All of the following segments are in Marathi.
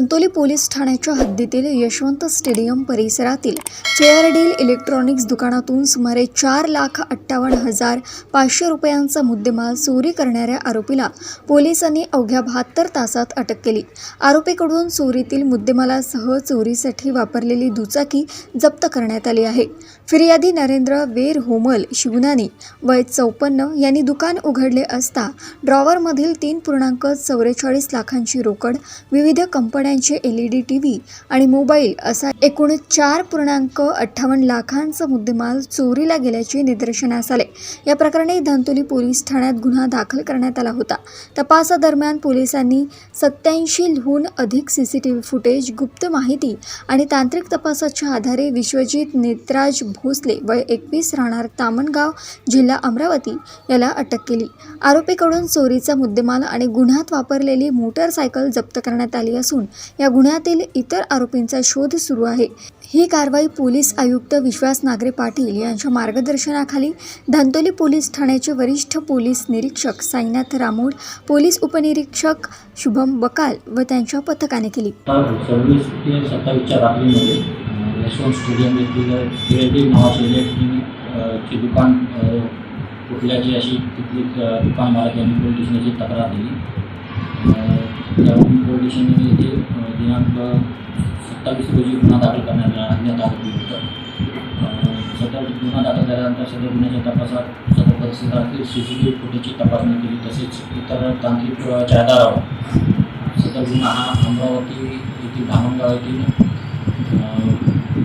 धंतोली पोलीस ठाण्याच्या हद्दीतील यशवंत स्टेडियम परिसरातील चेअरडील इलेक्ट्रॉनिक्स दुकानातून सुमारे 4,58,500 रुपयांचा मुद्देमाल चोरी करणाऱ्या आरोपीला पोलिसांनी अवघ्या 72 तासात अटक केली। आरोपीकडून चोरीतील मुद्देमालासह चोरीसाठी वापरलेली दुचाकी जप्त करण्यात आली आहे। फिर्यादी नरेंद्र वेर होमल शिवनानी वय 54 यांनी दुकान उघडले असता ड्रॉवरमधील 3.44 लाखांची रोकड, विविध कंपन्यांचे LED टीव्ही आणि मोबाईल असा एकूण 4.58 लाखांचा मुद्देमाल चोरीला गेल्याचे निदर्शनास आले। या प्रकरणी धंतोली पोलीस ठाण्यात गुन्हा दाखल करण्यात आला होता। तपासादरम्यान पोलिसांनी 87हून अधिक CCTV फुटेज, गुप्त माहिती आणि तांत्रिक तपासाच्या आधारे विश्वजित नेत्राज भोसले वय 21 राहणार तामणगाव, जिल्हा अमरावती याला अटक केली। आरोपीकडून चोरीचा मुद्देमाल आणि गुन्ह्यात वापरलेली मोटारसायकल जप्त करण्यात आली असून या गुन्ह्यातील इतर आरोपींचा शोध सुरू आहे। ही कारवाई पोलीस आयुक्त विश्वास नागरे पाटील यांच्या मार्गदर्शनाखाली धंतोली पोलीस ठाण्याचे वरिष्ठ पोलीस निरीक्षक साईनाथ रामोड, पोलीस उपनिरीक्षक शुभम बकाल व त्यांच्या पथकाने केली। 26 ते 27च्या रात्रीमध्ये यशवंत स्टेडियम येथील चेअरडील नावाचे इलेक्ट्रॉनिकचे दुकान उठल्याची अशी तिथली दुकान मालक यांनी पोलीस स्टेशनची तक्रार दिली। त्यावरून पोलीस स्टेशनने येथे दिनांक 27 रोजी गुन्हा दाखल करण्यात आरोपी होतं। सदर गुन्हा दाखल झाल्यानंतर सदर गुन्ह्याच्या तपासात सदर परिसरातील CCTV फुटेजची तपासणी केली, तसेच इतर तांत्रिक पुराव्याच्या आधारावर सदर गुन्हा हा अमरावती येथील धामणगाव येथील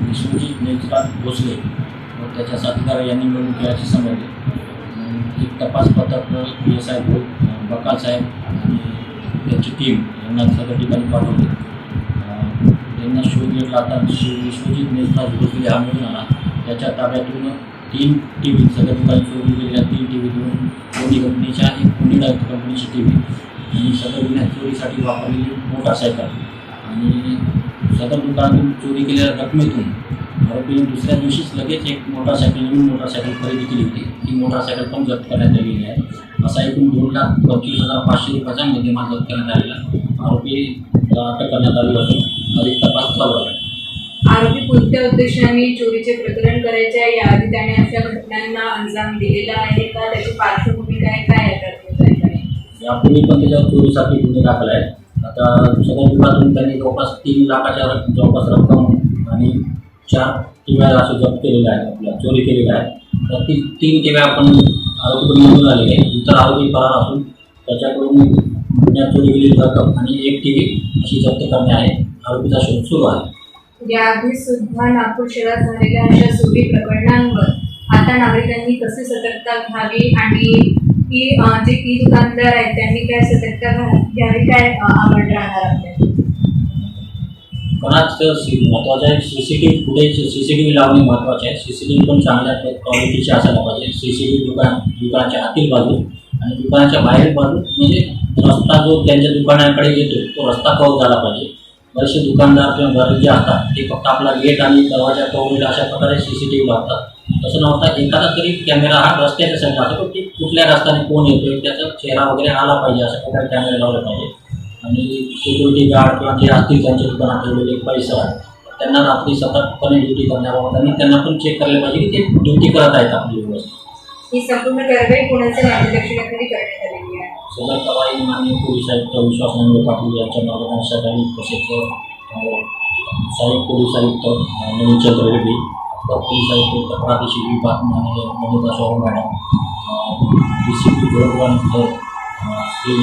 विश्वजित नेत्राज भोसले व त्याच्या साथीदार यांनी मिळून केल्याचे समजले। एक तपास पथक PSI बकाल साहेब आणि त्यांची टीम यांना सदर ठिकाणी पाठवले। त्यांना शोध घेतला आता विश्वजित नेत्राज भोसले हा मिळून आला। त्याच्या ताब्यातून 3 TV सदर ठिकाणी चोरी गेलेल्या 3 TV दोन कंपनीच्या, एक पुणेला कंपनीची TV आणि सदर गुन्ह्यात चोरीसाठी वापरलेली मोटारसायकल आणि सदर दुकानातून चोरी केलेल्या रकमेतून आरोपीने दुसऱ्या दिवशीच लगेच एक नवीन मोटारसायकल खरेदी केली होती। ती मोटारसायकल पण जप्त करण्यात आलेली आहे। असा एकूण 2,25,500 रुपयाचा मुद्देमाल जप्त करण्यात आलेला आरोपीला अटक करण्यात आली असून अधिक तपास चालू आहे। आरोपी कोणत्या उद्देशाने चोरीचे प्रकरण करायचे आहे, याआधी त्याने अशा घटनांना अंजाम दिलेला आहे का, त्याची पार्श्वभूमी काय आहे? यापूर्वी पण त्याच्यावर चोरीसाठी गुन्हे दाखल आहेत। आता सदर विभागातून त्यांनी जवळपास 3 लाखाच्या जवळपास रक्कम आणि 4 TV असे जप्त केलेले आहेत, आपल्या चोरी केलेल्या आहेत। तर 3 TV आपण आरोपीकडून मिळून आलेले आहे। इतर आरोपी फरार असून त्याच्याकडून गुन्ह्यात चोरी केलेली रक्कम आणि 1 TV अशी जप्त करणे आहे। आरोपीचा शोध सुरू आहे। याआधी सुद्धा नागपूर शहरात झालेल्या अशा चोरी प्रकरणांवर आता नागरिकांनी कशी सतर्कता घ्यावी आणि जे ई दुकानदार आहेत त्यांनी काय सतर्कता घ्यावी, काय आवड राहणार आपल्याला? कोणाच महत्त्वाचं आहे CCTV फुटेज, CCTV लावणे महत्त्वाचे आहे। CCTV पण चांगल्या क्वालिटीचे असायला पाहिजे। CCTV दुकानाच्या आतील बाजू आणि दुकानाच्या बाहेर बाजू म्हणजे रस्ता जो त्यांच्या दुकानाकडे येतो तो रस्ता कव्हर झाला पाहिजे। बरेचसे दुकानदार किंवा घर जे असतात ते फक्त आपला गेट आणि दरवाजा कव्हर अशा प्रकारे CCTV लावतात। तसं नव्हता एखादा तरी कॅमेरा हा रस्त्याच्या साईडला असतो, की कुठल्या रस्त्याने कोण येतोय त्याचा चेहरा वगैरे आला पाहिजे, अशा प्रकारे कॅमेरे लावले पाहिजे। आणि सिक्युरिटी गार्ड किंवा जे असतील त्यांच्या दुकानात ठेवलेले परिसर त्यांना रात्री सतर्कपणे ड्युटी करण्याबाबत आणि त्यांना पण चेक करायला पाहिजे की ते ड्युटी करत आहेत आपली व्यवस्थित। ही संपूर्ण कारवाई कोणाच्या मार्गदर्शनाखाली करण्यात आलेली आहे? सदर कारवाई माननीय पोलीस आयुक्त विश्वास नागरे पाटील यांच्या मार्गदर्शनाखाली, तसेच सहाय्यक पोलीस आयुक्त नवीनचंद्र रेड्डी, पोलीस आयुक्त प्रादेशिक विभाग नमिता शोभा मॅडम, DCP जोडगाव श्री